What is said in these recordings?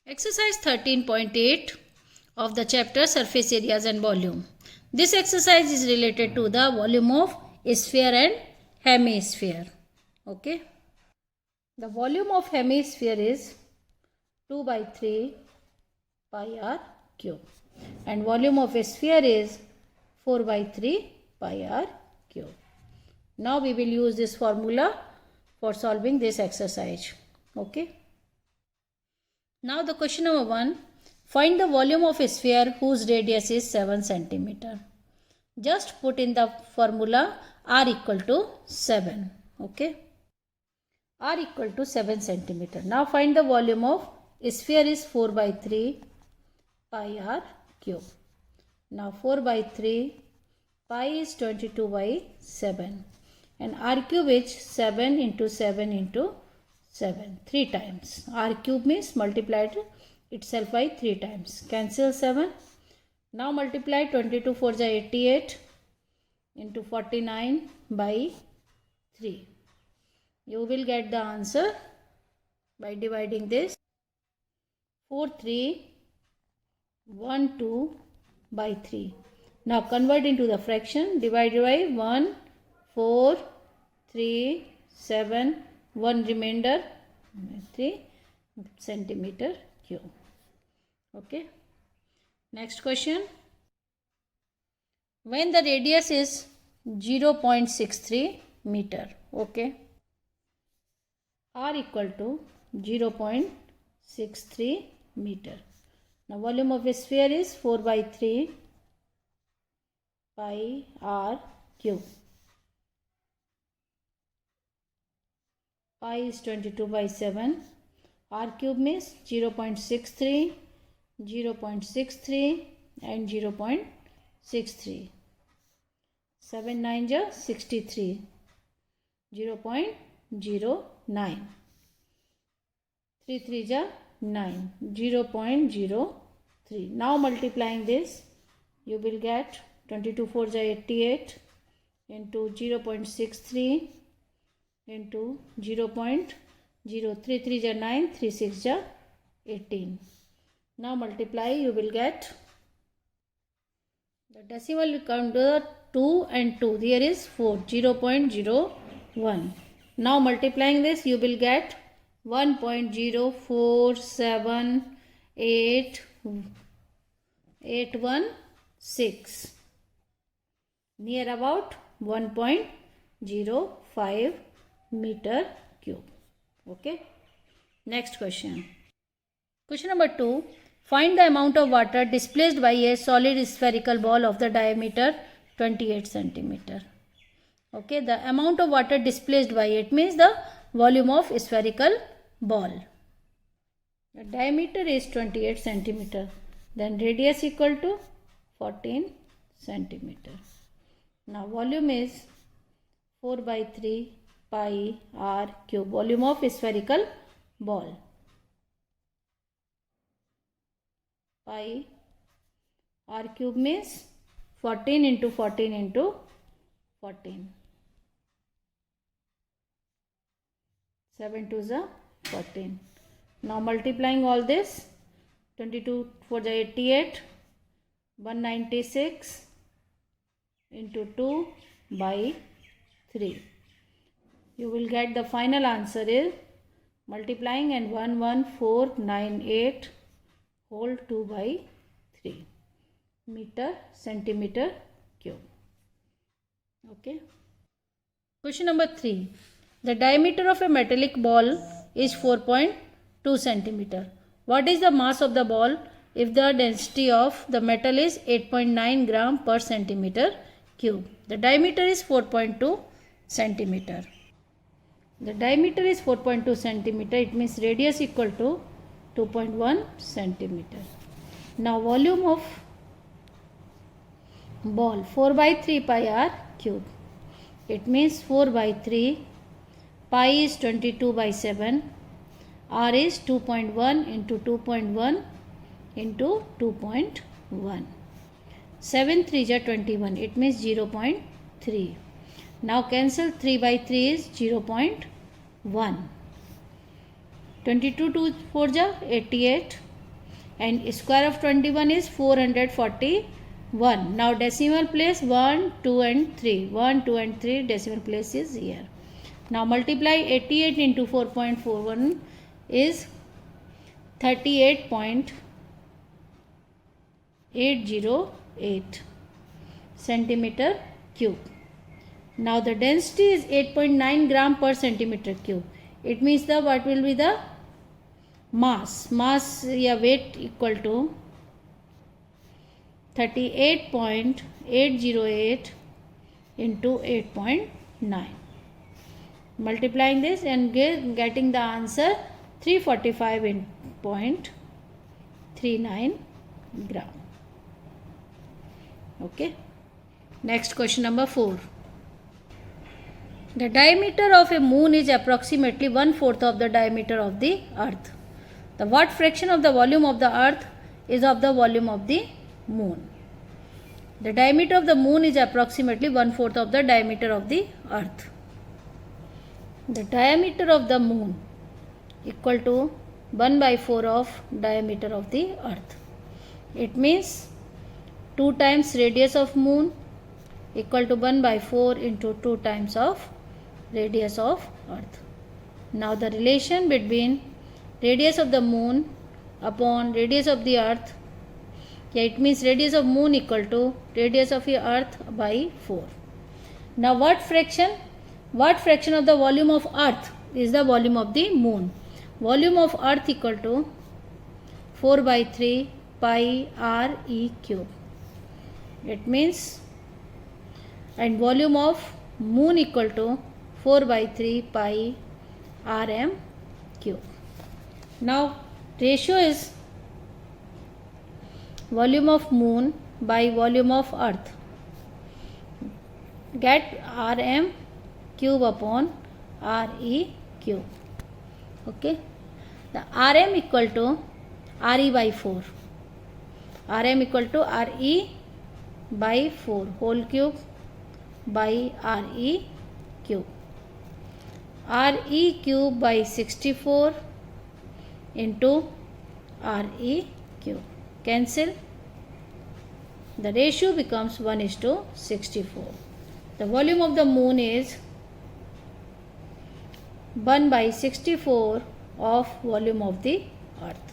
Exercise 13.8 of the chapter Surface Areas and Volume. This exercise is related to the volume of sphere and hemisphere. Okay. The volume of hemisphere is 2 by 3 pi r cube and volume of a sphere is 4 by 3 pi r cube. Now we will use this formula for solving this exercise. Okay. Now the question number 1. Find the volume of a sphere whose radius is 7 cm. Just put in the formula r equal to 7. Okay. R equal to 7 cm. Now find the volume of a sphere is 4 by 3 pi r cube. Now 4 by 3 pi is 22 by 7 and r cube is 7 into 7 into 7 3 times. R cube means multiplied itself by 3 times. Cancel 7. Now multiply 22 4 is 88 into 49 by 3. You will get the answer by dividing this 4 3 1 2 by 3. Now convert into the fraction. Divided by 1 4 3 7 1 remainder 3 centimeter cube. Okay. Next question. When the radius is 0.63 meter. Okay. R equal to 0.63 meter. Now volume of a sphere is 4 by 3 pi r cube. Pi is 22 by 7. R cube means 0.63, 0.63 and 0.63. 7 9 ja 63. 0.09. 3 3 ja 9. 0.03. Now multiplying this, you will get 22 4 ja 88 into 0.63 into 0.03 3 ja 9 3 6 ja 18. Now multiply, you will get the decimal will come to the 2 and 2. Here is 4 0.01. Now multiplying this, you will get 1.0478816, near about 1.05 meter cube. Okay. Next question. Question number 2. Find the amount of water displaced by a solid spherical ball of the diameter 28 centimeter. Okay. The amount of water displaced by it means the volume of spherical ball. The diameter is 28 centimeter. Then radius equal to 14 centimeter. Now volume is 4 by 3 pi r cube. Volume of spherical ball. Pi r cube means 14 into 14 into 14. 7 2 is 14. Now multiplying all this, 22 4 is 88, 196 into 2 by 3. You will get the final answer is multiplying and 11498 whole 2 by 3 meter centimeter cube. Okay. Question number 3. The diameter of a metallic ball is 4.2 centimeter. What is the mass of the ball if the density of the metal is 8.9 gram per centimeter cube? The diameter is 4.2 centimeter. The diameter is 4.2 centimeter. It means radius equal to 2.1 centimeter. Now volume of ball 4 by 3 pi r cube. It means 4 by 3. Pi is 22 by 7. R is 2.1 into 2.1 into 2.1. 7 3 is 21. It means 0.3. Now cancel 3 by 3 is 0.1. 22 2 4 ja 88. and square of 21 is 441. Now decimal place 1, 2 and 3. 1, 2 and 3 decimal place is here. Now multiply 88 into 4.41 is 38.808 centimeter cube. Now the density is 8.9 gram per centimeter cube. It means the what will be the mass weight equal to 38.808 into 8.9. Multiplying this and getting the answer 345.39 gram. Okay. Next question number 4. The diameter of a moon is approximately 1/4 of the diameter of the earth. The what fraction of the volume of the earth is of the volume of the moon? The diameter of the moon is approximately 1/4 of the diameter of the earth. The diameter of the moon equal to 1/4 of diameter of the earth. It means 2 times radius of moon equal to 1/4 into 2 times of radius of earth. Now the relation between radius of the moon upon radius of the earth, it means radius of moon equal to radius of the earth by 4. Now what fraction of the volume of earth is the volume of the moon? Volume of earth equal to 4/3 pi r e cube. It means, and volume of moon equal to 4/3 pi r m cube. Now ratio is volume of moon by volume of earth. Get r m cube upon r e cube. Okay. The r m equal to r e by 4. R m equal to r e by 4 whole cube by r e cube. R e cube by 64 into r e cube. Cancel. The ratio becomes 1:64. The volume of the moon is 1/64 of volume of the earth.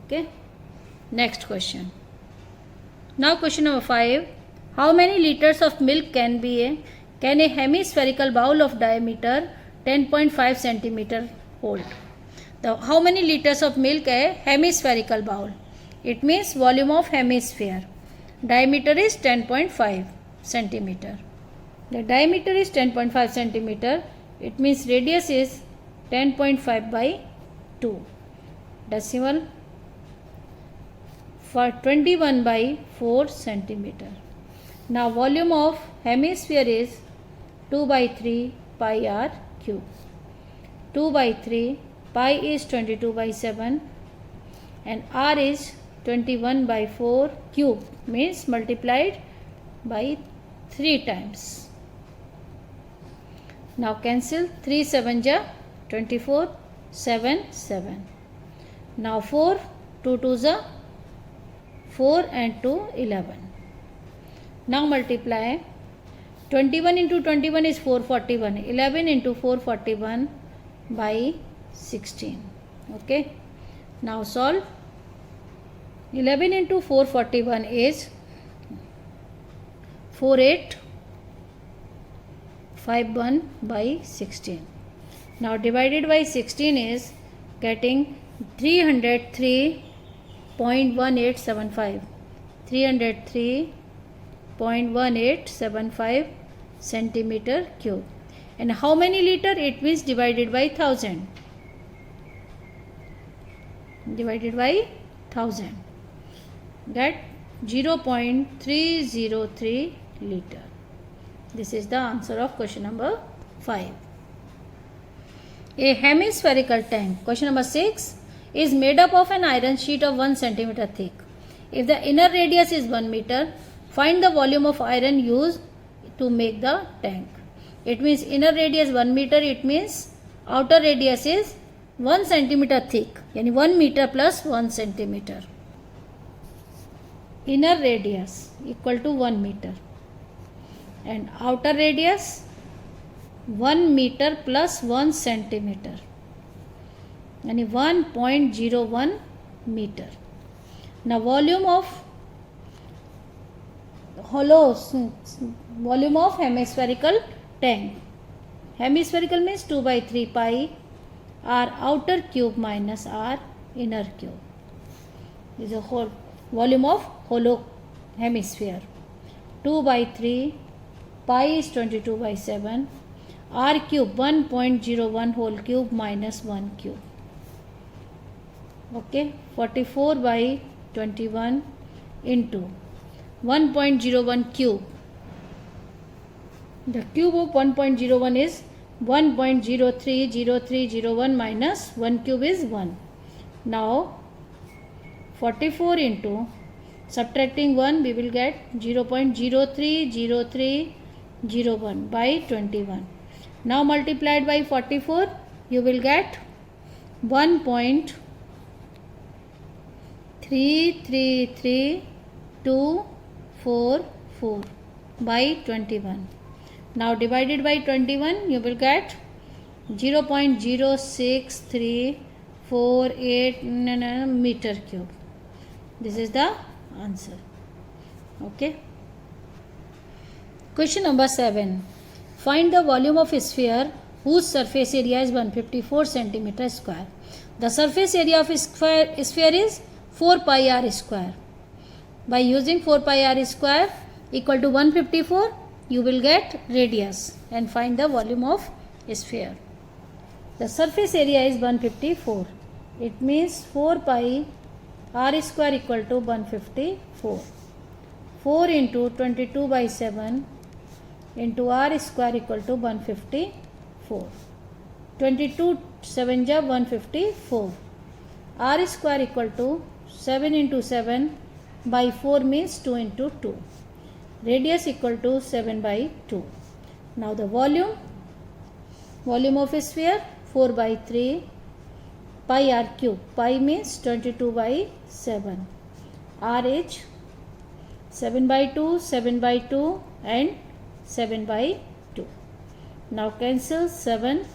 Okay. Next question. Now question number 5. How many liters of milk can a hemispherical bowl of diameter 10.5 centimeter hold? How many liters of milk a hemispherical bowl? It means volume of hemisphere. Diameter is 10.5 centimeter. The diameter is 10.5 centimeter. It means radius is 10.5 by 2. Decimal for 21/4 centimeter. Now volume of hemisphere is 2/3 pi r cube. 2/3 pi is 22/7 and r is 21/4 cube, means multiplied by 3 times. Now cancel. 3 7 ja 24, 7 7. Now 4 2 2 ja 4 and 2 11. Now multiply. 21 into 21 is 441. 11 into 441 by 16. Okay. Now solve. 11 into 441 is 4851 by 16. Now divided by 16 is getting 303.1875. 303.1875 centimeter cube. And how many liter? It means divided by 1000. Divided by 1000. Get 0.303 liter. This is the answer of question number 5. A hemispherical tank, question number 6, is made up of an iron sheet of 1 centimeter thick. If the inner radius is 1 meter, find the volume of iron used to make the tank. It means inner radius 1 meter, it means outer radius is 1 centimeter thick, यानी 1 meter plus 1 centimeter. Inner radius equal to 1 meter and outer radius 1 meter plus 1 centimeter, यानी 1.01 meter. Now volume of hemispherical tank. Hemispherical means 2 by 3 pi r outer cube minus r inner cube. This is a whole volume of hollow hemisphere. 2 by 3 pi is 22 by 7 r cube 1.01 whole cube minus 1 cube. Okay, 44 by 21 into 1.01 cube. The cube of 1.01 is 1.030301 minus 1 cube is 1. Now 44 into subtracting 1 we will get 0.030301 by 21. Now multiplied by 44 you will get 1.333244 by 21. Now divided by 21 you will get 0.06348 meter cube. This is the answer. Okay. Question number 7. Find the volume of a sphere whose surface area is 154 centimeter square. The surface area of a sphere is 4 pi r square. By using 4 pi r square equal to 154, you will get radius and find the volume of a sphere. The surface area is 154. It means 4 pi r square equal to 154. 4 into 22 by 7 into r square equal to 154. 22 7 ja 154. R square equal to 7 into 7 by 4 means 2 into 2. Radius equal to 7 by 2. Now the volume of a sphere 4 by 3 pi r cube. Pi means 22 by 7. R is 7 by 2, 7 by 2 and 7 by 2. Now cancel 7,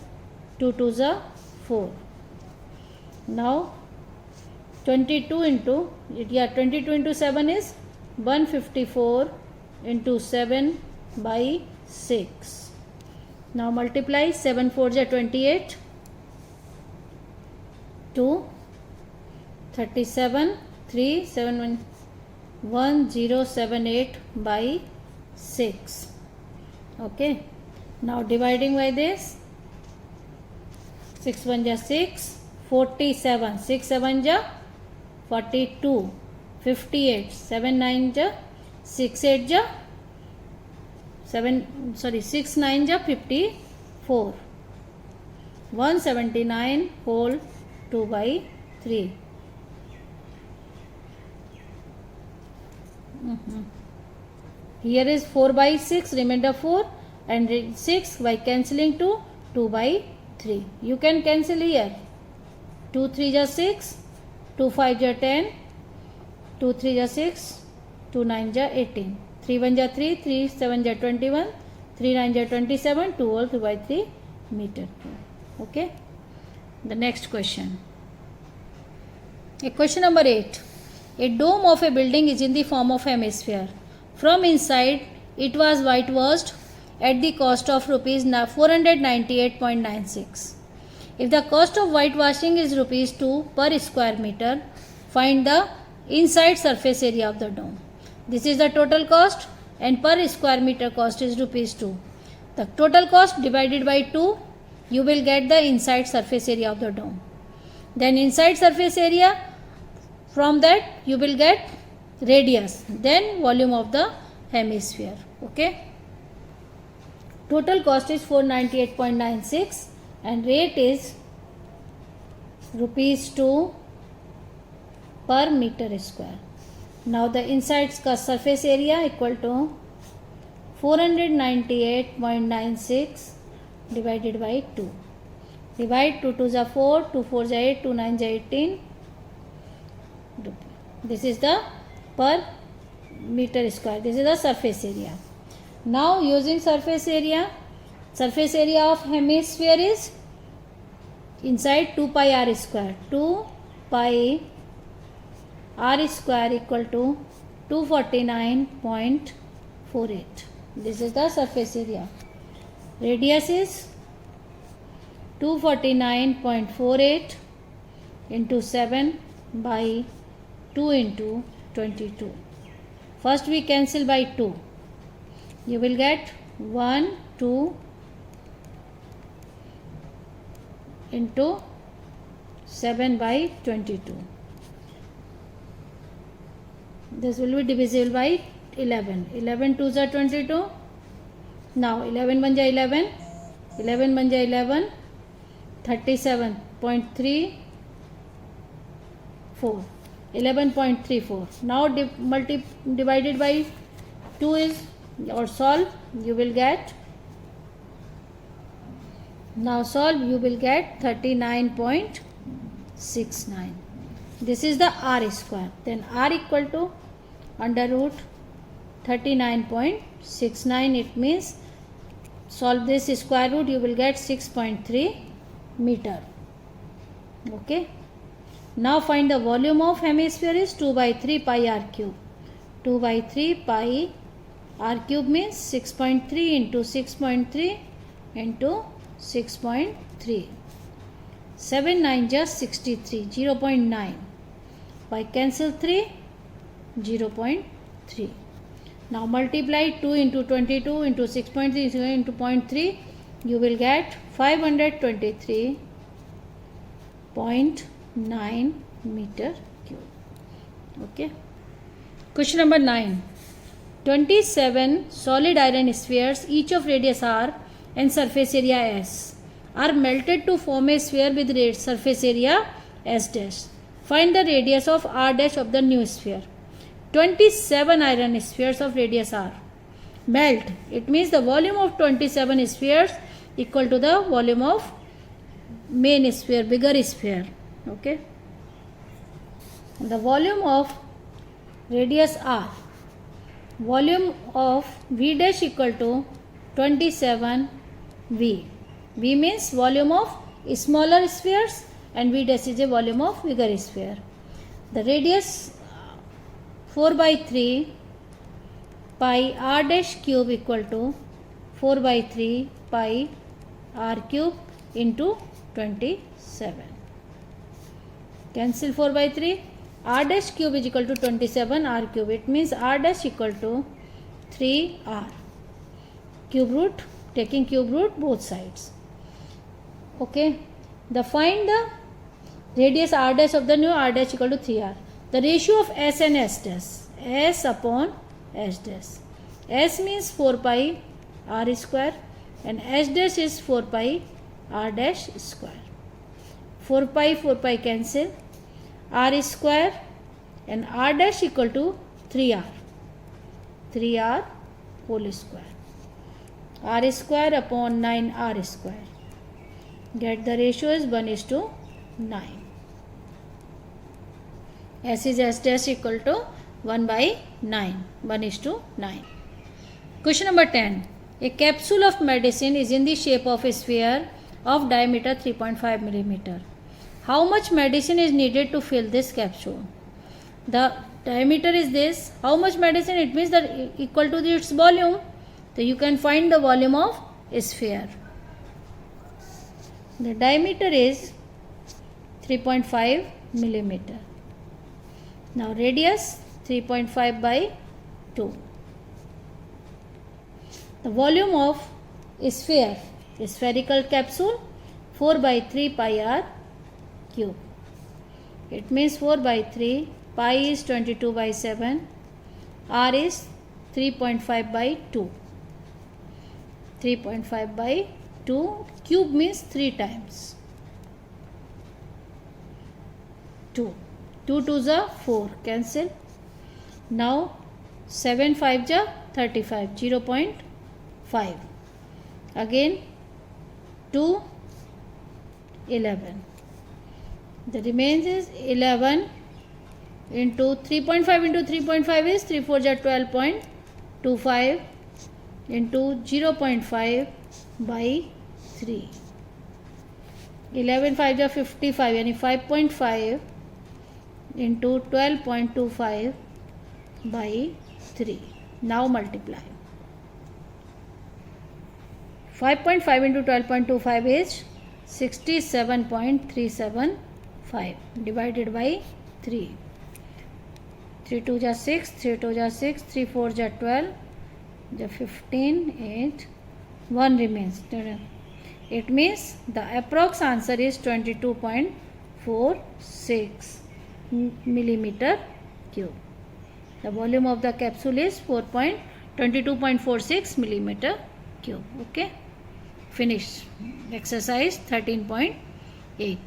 2 2s are 4. Now 22 into 7 is 154 into 7 by 6. Now multiply 7 4s are 28. 2 37 3 7 1078 by 6. Okay. Now dividing by this 6 1 ja 6, 47, 6 7 ja 42, 58, 7 9 ja 6 8 ja 6 9 ja 54, 179 whole 2 by 3. Here is 4 by 6, remainder 4 and 6 by cancelling 2 by 3. You can cancel here. 2 3 ja 6, 2 5 ja 10, 2 3 ja 6, 2 9 ja 18, 3 1 ja 3, 3 7 ja 21, 3 9 ja 27, 2 whole 3 by 3 meter cube. Okay. The next question. Question number 8. A dome of a building is in the form of hemisphere. From inside, it was whitewashed at the cost of rupees 498.96. If the cost of whitewashing is rupees 2 per square meter, find the inside surface area of the dome. This is the total cost and per square meter cost is rupees 2. The total cost divided by 2, you will get the inside surface area of the dome. Then inside surface area, from that you will get radius, then volume of the hemisphere. Okay. Total cost is 498.96 and rate is rupees 2 per meter square. Now the inside surface area equal to 498.96 divided by 2. Divide 2 2s are 4, 2 4s are 8, 2 9s are 18. This is the per meter square. This is the surface area. Now using surface area of hemisphere is inside 2 pi r square. 2 pi r square equal to 249.48. This is the surface area. Radius is 249.48 into 7 by 2 into 22. First we cancel by 2. You will get 1, 2 into 7 by 22. This will be divisible by 11. 11 2s are 22. Now 11 1 ja 11. 11 1 ja 11. 37.34. 11.34. Now divided by 2 is or solve, you will get, now solve, you will get 39.69. This is the r square. Then r equal to under root 39.69. It means solve this square root, you will get 6.3 meter. Okay. Now find the volume of hemisphere is 2 by 3 pi r cube. 2 by 3 pi r cube means 6.3 into 6.3 into 6.3. 7 9 just 63. 0.9. By cancel 3, 0.3. Now multiply 2 into 22 into 6.3 into 0.3. You will get 523.9 meter cube. Okay. Question number 9. 27 solid iron spheres, each of radius r and surface area s, are melted to form a sphere with surface area s dash. Find the radius of r dash of the new sphere. 27 iron spheres of radius r melt. It means the volume of 27 spheres equal to the volume of main sphere, bigger sphere. Okay. The volume of radius r, volume of v dash equal to 27 v. V means volume of smaller spheres and v dash is a volume of bigger sphere. The radius 4 by 3 pi r dash cube equal to 4 by 3 pi r cube into 27. Cancel 4 by 3. R dash cube is equal to 27 r cube. It means r dash equal to 3r. Cube root, taking cube root both sides. Okay. Find the radius r dash of the new r dash equal to 3r. The ratio of s and s dash. S upon s dash. S means 4 pi r square and s dash is 4 pi r dash square. 4 pi cancel. R square and r dash equal to 3r. 3r whole square. R square upon 9r square. Get the ratio is 1:9. S is s dash equal to 1 by 9. 1:9. Question number 10. A capsule of medicine is in the shape of a sphere of diameter 3.5 millimeter. How much medicine is needed to fill this capsule? The diameter is this. How much medicine? It means that equal to its volume. So you can find the volume of a sphere. The diameter is 3.5 millimeter. Now radius 3.5 by 2. The volume of a sphere, a spherical capsule, 4 by 3 pi r cube. It means 4 by 3, pi is 22 by 7, r is 3.5 by 2. 3.5 by 2, cube means 3 times. 2. 2 2s are 4, cancel. Now 7 5 ja 35, 0.5. Again 2 11. The remains is 11 into 3.5 into 3.5 is 3 4 ja 12.25 into 0.5 by 3. 11 5 ja 55 यानी 5.5 into 12.25 by 3. Now multiply. 5.5 into 12.25 is 67.375 divided by 3. 3 2 ja 6, 3 2 ja 6, 3 4 ja 12, ja 15, 8, 1 remains. It means the approx answer is 22.46 millimeter cube. The volume of the capsule is 22.46 millimeter cube. Okay, finish exercise 13.8.